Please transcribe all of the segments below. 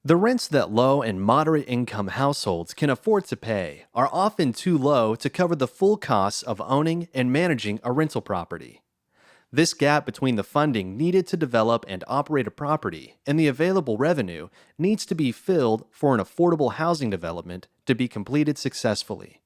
The rents that low and moderate income households can afford to pay are often too low to cover the full costs of owning and managing a rental property. This gap between the funding needed to develop and operate a property and the available revenue needs to be filled for an affordable housing development to be completed successfully.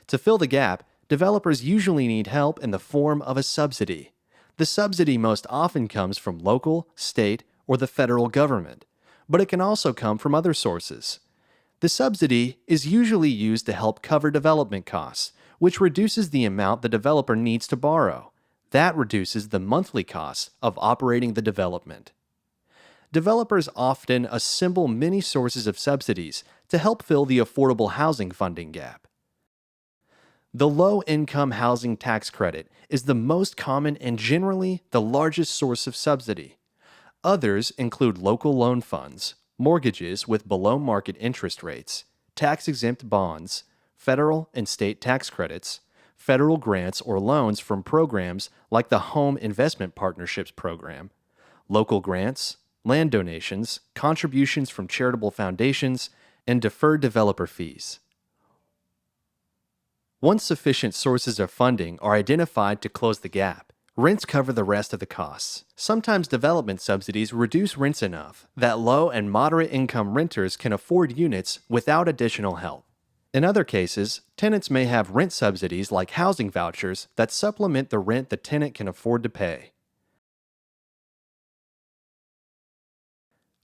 To fill the gap, developers usually need help in the form of a subsidy. The subsidy most often comes from local, state, or the federal government, but it can also come from other sources. The subsidy is usually used to help cover development costs, which reduces the amount the developer needs to borrow. That reduces the monthly costs of operating the development. Developers often assemble many sources of subsidies to help fill the affordable housing funding gap. The low-income housing tax credit is the most common and generally the largest source of subsidy. Others include local loan funds, mortgages with below-market interest rates, tax-exempt bonds, federal and state tax credits, federal grants or loans from programs like the Home Investment Partnerships Program, local grants, land donations, contributions from charitable foundations, and deferred developer fees. Once sufficient sources of funding are identified to close the gap, rents cover the rest of the costs. Sometimes development subsidies reduce rents enough that low and moderate income renters can afford units without additional help. In other cases, tenants may have rent subsidies like housing vouchers that supplement the rent the tenant can afford to pay.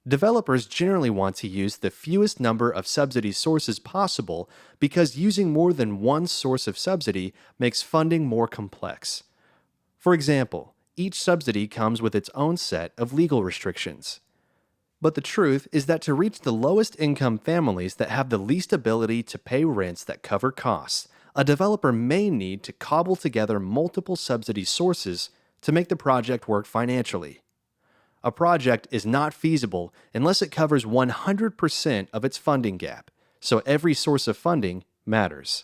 Developers generally want to use the fewest number of subsidy sources possible because using more than one source of subsidy makes funding more complex. For example, each subsidy comes with its own set of legal restrictions. But the truth is that to reach the lowest income families that have the least ability to pay rents that cover costs, a developer may need to cobble together multiple subsidy sources to make the project work financially. A project is not feasible unless it covers 100% of its funding gap, so every source of funding matters.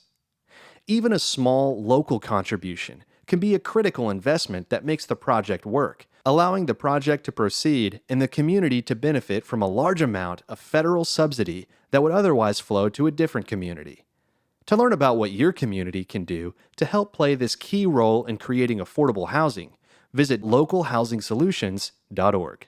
Even a small local contribution can be a critical investment that makes the project work, allowing the project to proceed and the community to benefit from a large amount of federal subsidy that would otherwise flow to a different community. To learn about what your community can do to help play this key role in creating affordable housing, visit localhousingsolutions.org.